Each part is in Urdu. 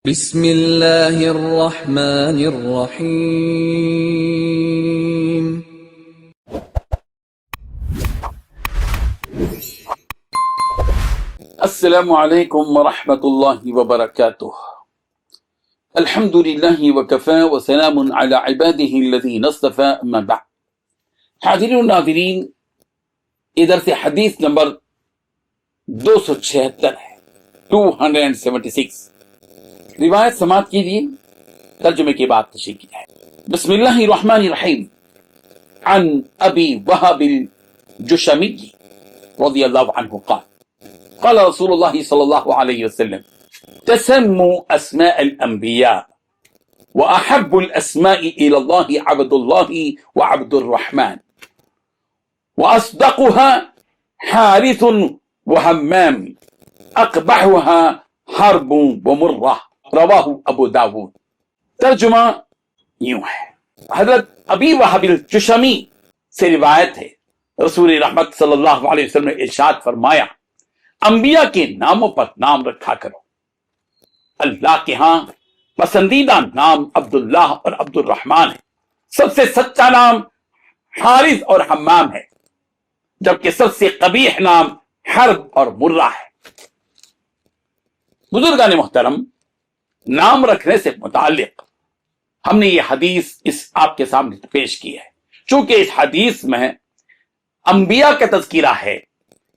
بسم اللہ الرحمن الرحیم۔ السلام علیکم ورحمۃ اللہ وبرکاتہ۔ الحمد للہ وکفی وسلام علی عبادہ الذین اصطفی، اما بعد۔ حاضرین و ناظرین، ادھر سے حدیث نمبر 276 ہے، 276 روایت سماعت کیجیے، ترجمے کے بعد تشریح کی جائے۔ بسم اللہ الرحمن الرحیم۔ عن ابی وہب الجشمی رضی اللہ عنہ قال قال رسول اللہ صلی اللہ علیہ وسلم تسموا اسماء الانبیاء واحب الاسماء الى اللہ عبد اللہ وعبد الرحمن واصدقها حارث وہمام اقبحها حرب ومرہ، رواہ ابو داود۔ ترجمہ یوں ہے، حضرت ابی وہب الجشمی سے روایت ہے، رسول رحمت صلی اللہ علیہ وسلم نے ارشاد فرمایا، انبیاء کے ناموں پر نام رکھا کرو۔ اللہ کے ہاں پسندیدہ نام عبداللہ اور عبد الرحمن ہے، سب سے سچا نام حارث اور حمام ہے، جبکہ سب سے قبیح نام حرب اور مرہ ہے۔ بزرگان محترم، نام رکھنے سے متعلق ہم نے یہ حدیث آپ کے سامنے پیش کی ہے، چونکہ اس حدیث میں انبیاء کا تذکرہ ہے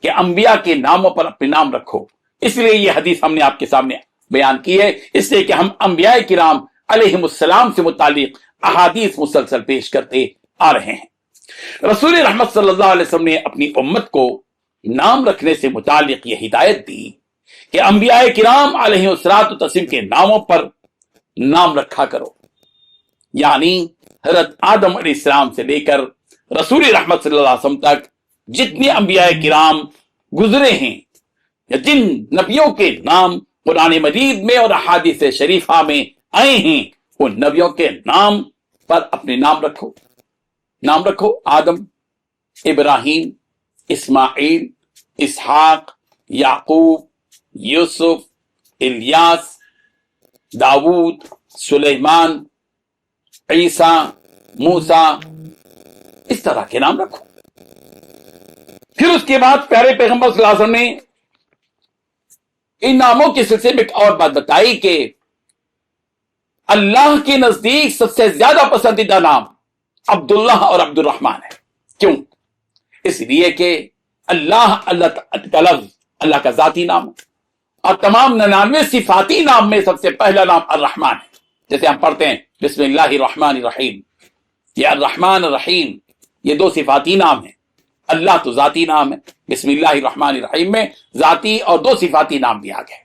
کہ انبیاء کے ناموں پر اپنے نام رکھو، اس لیے یہ حدیث ہم نے آپ کے سامنے بیان کی ہے، اس لیے کہ ہم انبیاء کرام علیہم السلام سے متعلق احادیث مسلسل پیش کرتے آ رہے ہیں۔ رسول رحمت صلی اللہ علیہ وسلم نے اپنی امت کو نام رکھنے سے متعلق یہ ہدایت دی کہ انبیاء کرام علیہ السلام کے ناموں پر نام رکھا کرو، یعنی حضرت آدم علیہ السلام سے لے کر رسول رحمت صلی اللہ علیہ وسلم تک جتنے انبیاء کرام گزرے ہیں یا جن نبیوں کے نام قرآن مجید میں اور احادیث شریفہ میں آئے ہیں، ان نبیوں کے نام پر اپنے نام رکھو۔ نام رکھو، آدم، ابراہیم، اسماعیل، اسحاق، یعقوب، یوسف، الیاس، داود، سلیمان، عیسیٰ، موسیٰ، اس طرح کے نام رکھو۔ پھر اس کے بعد پیارے پیغمبر صلی اللہ علیہ وسلم نے ان ناموں کے سلسلے میں ایک اور بات بتائی کہ اللہ کے نزدیک سب سے زیادہ پسندیدہ نام عبداللہ اور عبد الرحمن ہے۔ کیوں؟ اس لیے کہ اللہ کا لفظ اللہ کا ذاتی نام ہے، اور تمام 99 صفاتی نام میں سب سے پہلا نام الرحمن ہے۔ جیسے ہم پڑھتے ہیں بسم اللہ الرحمن الرحیم، یہ الرحمن الرحیم یہ دو صفاتی نام ہیں۔ اللہ تو ذاتی نام ہے، بسم اللہ الرحمن الرحیم میں ذاتی اور دو صفاتی نام بھی آ گئے۔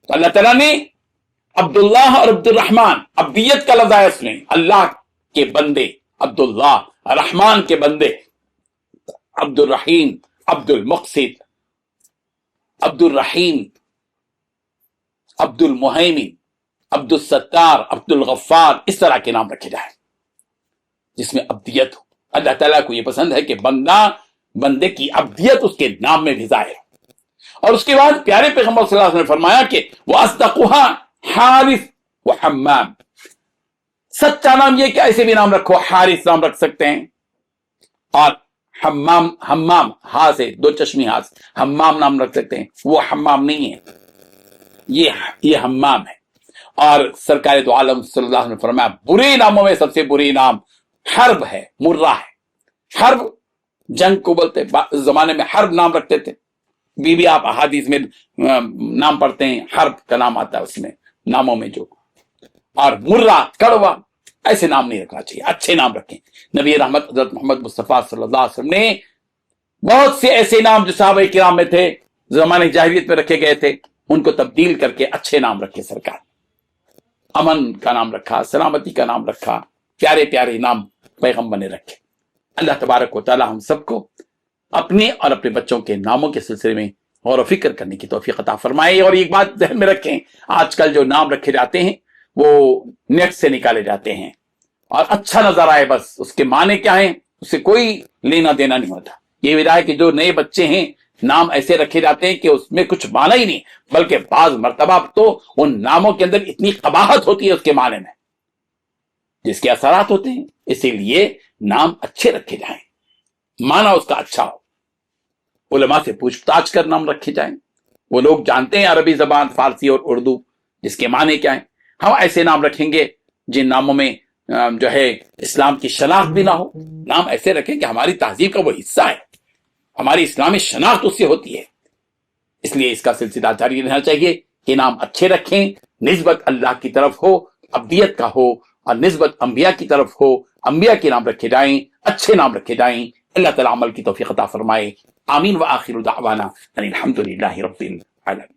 تو اللہ تعالیٰ نے عبداللہ اور عبد الرحمن، عبدیت کا لفظ ہے اس میں، اللہ کے بندے عبداللہ، رحمان کے بندے عبد الرحیم، عبد المقصد، عبد الرحیم، عبد المہیمن، عبد الستار، عبد الغفار، اس طرح کے نام رکھے جائیں جس میں عبدیت ہو۔ اللہ تعالیٰ کو یہ پسند ہے کہ بندے کی عبدیت اس کے نام میں بھی ظاہر ہو۔ اور اس کے بعد پیارے پیغمبر صلی اللہ علیہ وسلم نے فرمایا کہ وَأَصْدَقُهَا حارث وحمام، سچا نام یہ کہ ایسے بھی نام رکھو، حارث نام رکھ سکتے ہیں، اور حمام ہا سے دو چشمی ہا سے حمام نام رکھ سکتے ہیں، وہ حمام نہیں ہے، یہ حمام ہے۔ اور سرکار دو عالم صلی اللہ علیہ وسلم نے فرمایا برے ناموں میں سب سے بری نام حرب ہے، مرہ ہے۔ حرب جنگ کو بولتے، اس زمانے میں حرب نام رکھتے تھے، بھی آپ احادیث میں نام پڑھتے ہیں، حرب کا نام آتا ہے اس میں ناموں میں جو۔ اور مرہ، کڑوا، ایسے نام نہیں رکھنا چاہیے، اچھے نام رکھیں۔ نبی رحمت حضرت محمد مصطفیٰ صلی اللہ علیہ وسلم نے بہت سے ایسے نام جو صحابہ کرام میں تھے، زمانے جاہلیت میں رکھے گئے تھے، ان کو تبدیل کر کے اچھے نام رکھے سرکار۔ امن کا نام رکھا، سلامتی کا نام رکھا، پیارے پیارے نام پیغمبر نے رکھے۔ اللہ تبارک و تعالی ہم سب کو اپنے اور اپنے بچوں کے ناموں کے سلسلے میں غور و فکر کرنے کی توفیق عطا فرمائے۔ اور ایک بات ذہن میں رکھیں، آج کل جو نام رکھے جاتے ہیں وہ نیٹ سے نکالے جاتے ہیں، اور اچھا نظر آئے بس، اس کے معنی کیا ہیں اس سے کوئی لینا دینا نہیں ہوتا۔ یہ وجہ ہے کہ جو نئے بچے ہیں نام ایسے رکھے جاتے ہیں کہ اس میں کچھ معنی ہی نہیں، بلکہ بعض مرتبہ تو ان ناموں کے اندر اتنی قباحت ہوتی ہے اس کے معنی میں، جس کے اثرات ہوتے ہیں۔ اسی لیے نام اچھے رکھے جائیں، معنی اس کا اچھا ہو، علماء سے پوچھ تاچھ کر نام رکھے جائیں، وہ لوگ جانتے ہیں عربی زبان، فارسی اور اردو، جس کے معنی کیا ہیں۔ ہم ایسے نام رکھیں گے جن ناموں میں جو ہے اسلام کی شناخت بھی نہ ہو، نام ایسے رکھیں کہ ہماری تہذیب کا وہ حصہ ہے، ہماری اسلامی شناخت اس سے ہوتی ہے۔ اس لیے اس کا سلسلہ جاری رہنا چاہیے کہ نام اچھے رکھیں، نسبت اللہ کی طرف ہو، ابدیت کا ہو، اور نسبت انبیاء کی طرف ہو، انبیاء کے نام رکھے جائیں، اچھے نام رکھے جائیں۔ اللہ تعالیٰ عمل کی توفیق عطا فرمائے۔ آمین وآخر دعوانا ان الحمد للہ رب العالمین۔